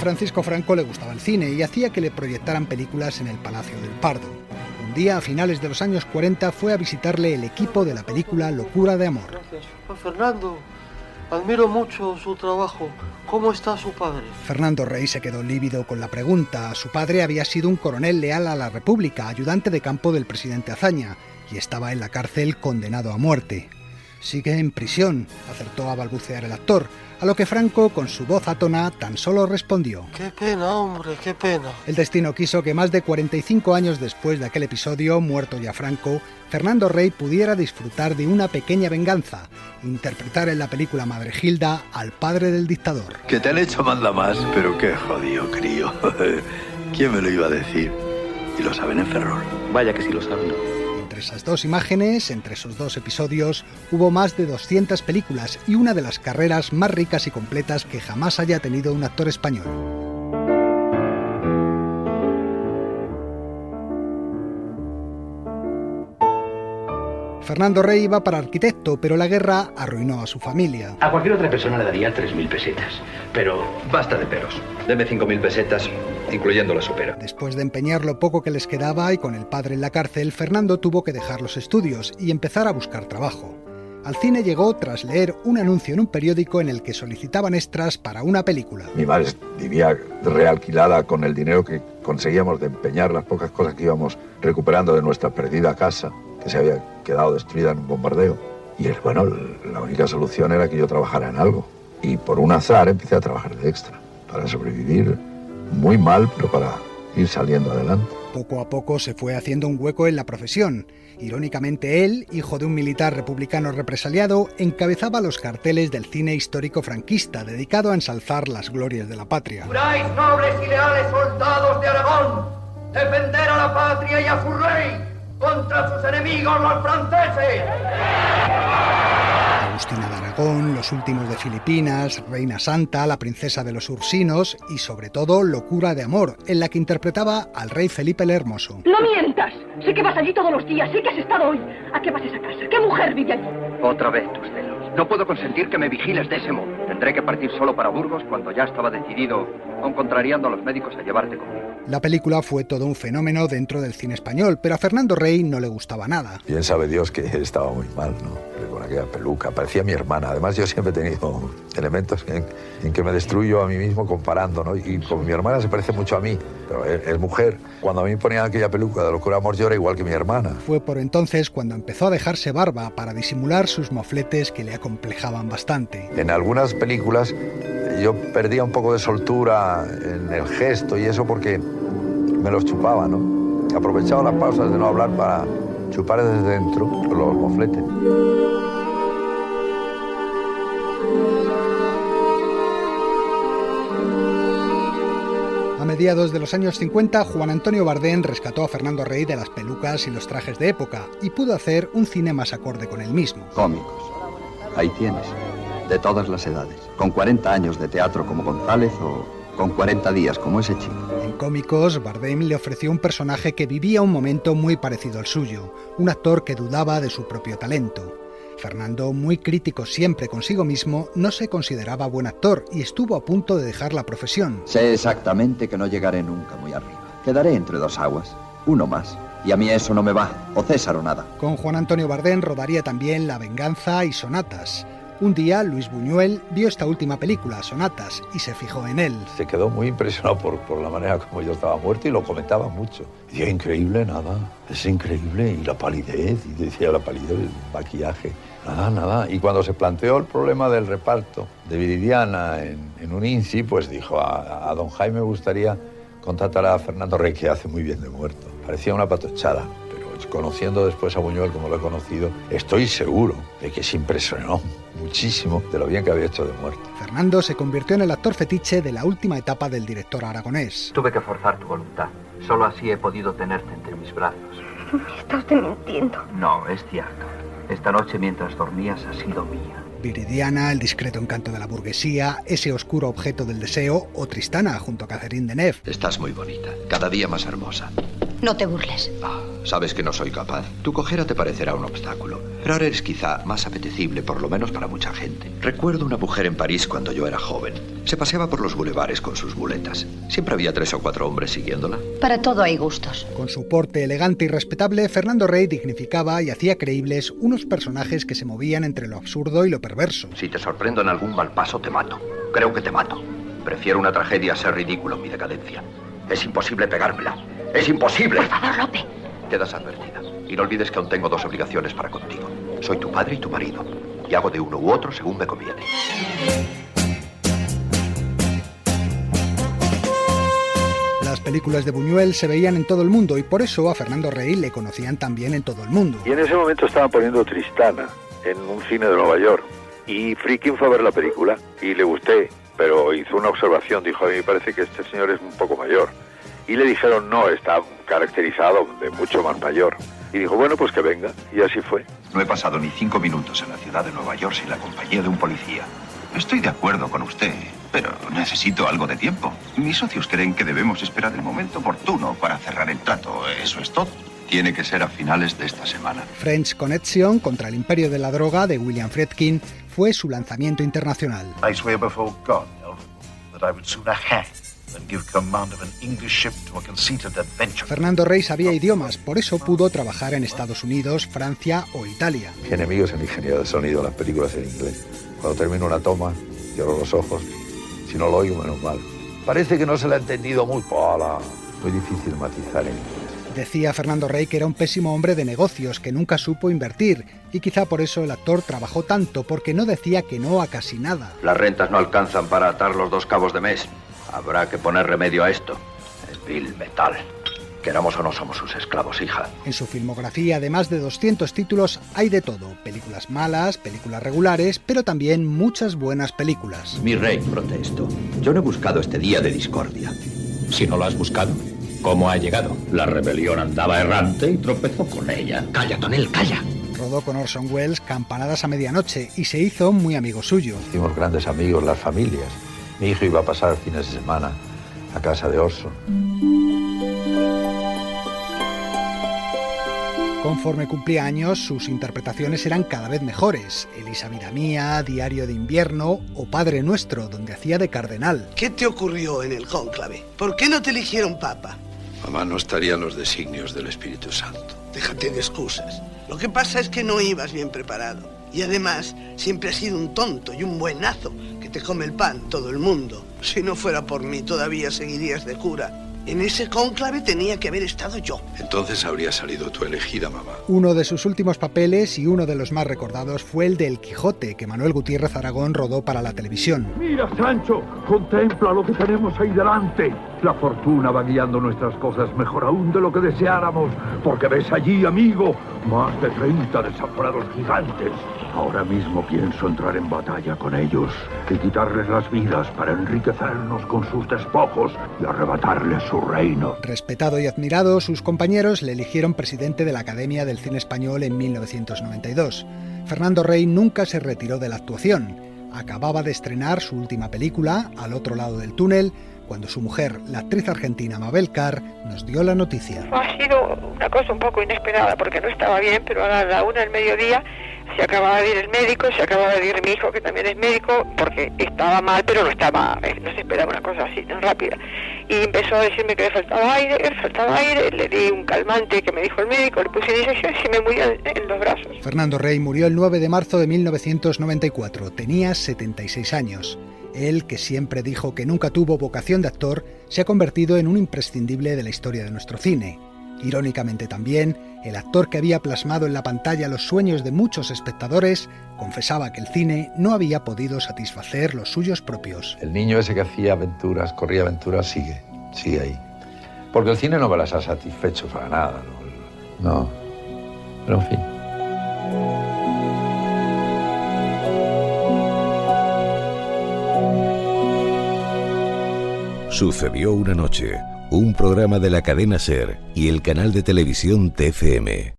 Francisco Franco le gustaba el cine y hacía que le proyectaran películas en el Palacio del Pardo. Un día, a finales de los años 40, fue a visitarle el equipo de la película Locura de Amor. Gracias. Fernando, admiro mucho su trabajo. ¿Cómo está su padre? Fernando Rey se quedó lívido con la pregunta. Su padre había sido un coronel leal a la República, ayudante de campo del presidente Azaña, y estaba en la cárcel condenado a muerte. Sigue en prisión, acertó a balbucear el actor, a lo que Franco, con su voz atona, tan solo respondió: ¡Qué pena, hombre, qué pena! El destino quiso que más de 45 años después de aquel episodio, muerto ya Franco, Fernando Rey pudiera disfrutar de una pequeña venganza, interpretar en la película Madregilda al padre del dictador. Que te han hecho manda más, pero qué jodido crío. ¿Quién me lo iba a decir? Y lo saben en Ferrol. Vaya que sí lo saben. Entre esas dos imágenes, entre esos dos episodios, hubo más de 200 películas y una de las carreras más ricas y completas que jamás haya tenido un actor español. Fernando Rey iba para arquitecto, pero la guerra arruinó a su familia. A cualquier otra persona le daría 3.000 pesetas, pero basta de peros. Deme 5.000 pesetas, incluyendo la supera. Después de empeñar lo poco que les quedaba y con el padre en la cárcel, Fernando tuvo que dejar los estudios y empezar a buscar trabajo. Al cine llegó tras leer un anuncio en un periódico en el que solicitaban extras para una película. Mi madre vivía realquilada con el dinero que conseguíamos de empeñar las pocas cosas que íbamos recuperando de nuestra perdida casa, que se había quedado destruida en un bombardeo. Y la única solución era que yo trabajara en algo. Y por un azar empecé a trabajar de extra, para sobrevivir muy mal, pero para ir saliendo adelante. Poco a poco se fue haciendo un hueco en la profesión. Irónicamente él, hijo de un militar republicano represaliado, encabezaba los carteles del cine histórico franquista, dedicado a ensalzar las glorias de la patria. ¡Juráis, nobles y leales soldados de Aragón, defender a la patria y a su rey contra sus enemigos los franceses! Agustina de Aragón, Los últimos de Filipinas, Reina Santa, La princesa de los Ursinos y, sobre todo, Locura de Amor, en la que interpretaba al rey Felipe el Hermoso. ¡No mientas! Sé que vas allí todos los días, sé que has estado hoy. ¿A qué vas a esa casa? ¿Qué mujer vive allí? Otra vez tus celos. No puedo consentir que me vigiles de ese modo. Tendré que partir solo para Burgos cuando ya estaba decidido, aun contrariando a los médicos, a llevarte conmigo. La película fue todo un fenómeno dentro del cine español, pero a Fernando Rey no le gustaba nada. Bien sabe Dios que estaba muy mal, ¿no? Con aquella peluca, parecía mi hermana. Además, yo siempre he tenido elementos en que me destruyo a mí mismo comparando, ¿no? Y con mi hermana se parece mucho a mí, pero es mujer. Cuando a mí me ponían aquella peluca de Locura de Amor, yo era igual que mi hermana. Fue por entonces cuando empezó a dejarse barba para disimular sus mofletes que le acomplejaban bastante. En algunas películas yo perdía un poco de soltura en el gesto y eso porque me los chupaba, ¿no? Aprovechaba las pausas de no hablar para chupar desde dentro los mofletes. A mediados de los años 50, Juan Antonio Bardén rescató a Fernando Rey de las pelucas y los trajes de época y pudo hacer un cine más acorde con él mismo. Cómicos. Ahí tienes. De todas las edades. Con 40 años de teatro como González o con 40 días como ese chico. En Cómicos, Bardem le ofreció un personaje que vivía un momento muy parecido al suyo, un actor que dudaba de su propio talento. Fernando, muy crítico siempre consigo mismo, no se consideraba buen actor y estuvo a punto de dejar la profesión. Sé exactamente que no llegaré nunca muy arriba. Quedaré entre dos aguas, uno más. Y a mí eso no me va, o César o nada. Con Juan Antonio Bardem rodaría también La venganza y Sonatas. Un día, Luis Buñuel vio esta última película, Sonatas, y se fijó en él. Se quedó muy impresionado por la manera como yo estaba muerto y lo comentaba mucho. Y decía, increíble, nada, es increíble. Y la palidez, y decía la palidez, el maquillaje, nada. Y cuando se planteó el problema del reparto de Viridiana en un INSI, pues dijo, a don Jaime me gustaría contratar a Fernando Rey, que hace muy bien de muerto. Parecía una patochada. Conociendo después a Buñuel como lo he conocido, estoy seguro de que se impresionó muchísimo de lo bien que había hecho de muerto. Fernando se convirtió en el actor fetiche de la última etapa del director aragonés. Tuve que forzar tu voluntad. Solo así he podido tenerte entre mis brazos. Me está usted mintiendo. No, es cierto. Esta noche mientras dormías ha sido mía. Viridiana, El discreto encanto de la burguesía, Ese oscuro objeto del deseo o Tristana junto a Catherine Deneuve. Estás muy bonita, cada día más hermosa. No te burles. Sabes que no soy capaz. Tu cojera te parecerá un obstáculo, pero ahora eres quizá más apetecible, por lo menos para mucha gente. Recuerdo una mujer en París cuando yo era joven. Se paseaba por los bulevares con sus muletas. Siempre había 3 o 4 hombres siguiéndola. Para todo hay gustos. Con su porte elegante y respetable, Fernando Rey dignificaba y hacía creíbles unos personajes que se movían entre lo absurdo y lo perverso. Si te sorprendo en algún mal paso, te mato. Creo que te mato. Prefiero una tragedia a ser ridículo en mi decadencia. Es imposible pegármela. ¡Es imposible! Por favor, Lope. Quedas advertida. Y no olvides que aún tengo 2 obligaciones para contigo. Soy tu padre y tu marido. Y hago de uno u otro según me conviene. Las películas de Buñuel se veían en todo el mundo y por eso a Fernando Rey le conocían también en todo el mundo. Y en ese momento estaban poniendo Tristana en un cine de Nueva York. Y Friedkin fue a ver la película y le gusté, pero hizo una observación. Dijo, a mí me parece que este señor es un poco mayor. Y le dijeron, no, está caracterizado de mucho más mayor. Y dijo, bueno, pues que venga. Y así fue. No he pasado ni 5 minutos en la ciudad de Nueva York sin la compañía de un policía. Estoy de acuerdo con usted, pero necesito algo de tiempo. Mis socios creen que debemos esperar el momento oportuno para cerrar el trato. Eso es todo. Tiene que ser a finales de esta semana. French Connection contra el imperio de la droga de William Friedkin fue su lanzamiento internacional. I swear before God, Melville, that I would sooner hang than give command of an English ship to a conceited adventurer. Fernando Rey sabía idiomas, por eso pudo trabajar en Estados Unidos, Francia o Italia. Mi enemigo es el ingeniero de sonido, las películas en inglés. Cuando termino una toma, cierro los ojos. Si no lo oigo, menos mal. Parece que no se le ha entendido muy difícil matizar en inglés. Decía Fernando Rey que era un pésimo hombre de negocios, que nunca supo invertir, y quizá por eso el actor trabajó tanto, porque no decía que no a casi nada. Las rentas no alcanzan para atar los 2 cabos de mes. Habrá que poner remedio a esto. El vil metal. Queramos o no, somos sus esclavos, hija. En su filmografía, de más de 200 títulos, hay de todo. Películas malas, películas regulares, pero también muchas buenas películas. Mi rey, protesto. Yo no he buscado este día de discordia. Si no lo has buscado, ¿cómo ha llegado? La rebelión andaba errante y tropezó con ella. Calla, Tonel, calla. Rodó con Orson Welles Campanadas a medianoche y se hizo muy amigo suyo. Hicimos grandes amigos, las familias. Mi hijo iba a pasar fines de semana a casa de Orson. Conforme cumplía años, sus interpretaciones eran cada vez mejores. Elisa vida mía, Diario de invierno o Padre Nuestro, donde hacía de cardenal. ¿Qué te ocurrió en el cónclave? ¿Por qué no te eligieron papa? Mamá, no estarían los designios del Espíritu Santo. Déjate de excusas. Lo que pasa es que no ibas bien preparado. Y además, siempre has sido un tonto y un buenazo, que te come el pan todo el mundo. Si no fuera por mí, todavía seguirías de cura. En ese cónclave tenía que haber estado yo. Entonces habría salido tú elegida, mamá. Uno de sus últimos papeles y uno de los más recordados fue el de El Quijote, que Manuel Gutiérrez Aragón rodó para la televisión. Mira, Sancho, contempla lo que tenemos ahí delante. La fortuna va guiando nuestras cosas mejor aún de lo que deseáramos, porque ves allí, amigo, más de 30 desaforados gigantes. Ahora mismo pienso entrar en batalla con ellos y quitarles las vidas para enriquecernos con sus despojos y arrebatarles su reino. Respetado y admirado, sus compañeros le eligieron presidente de la Academia del Cine Español en 1992. Fernando Rey nunca se retiró de la actuación. Acababa de estrenar su última película, Al otro lado del túnel, cuando su mujer, la actriz argentina Mabel Carr, nos dio la noticia. Ha sido una cosa un poco inesperada porque no estaba bien, pero a la 1 del mediodía se acababa de ir el médico, se acababa de ir mi hijo, que también es médico, porque estaba mal, pero no se esperaba una cosa así tan rápida. Y empezó a decirme que le faltaba aire, le di un calmante que me dijo el médico, le puse inyección y se me murió en los brazos. Fernando Rey murió el 9 de marzo de 1994, tenía 76 años. Él, que siempre dijo que nunca tuvo vocación de actor, se ha convertido en un imprescindible de la historia de nuestro cine. Irónicamente también, el actor que había plasmado en la pantalla los sueños de muchos espectadores confesaba que el cine no había podido satisfacer los suyos propios. El niño ese que hacía aventuras, corría aventuras, sigue ahí. Porque el cine no me las ha satisfecho para nada. No. Pero en fin. Sucedió una noche, un programa de la cadena SER y el canal de televisión TFM.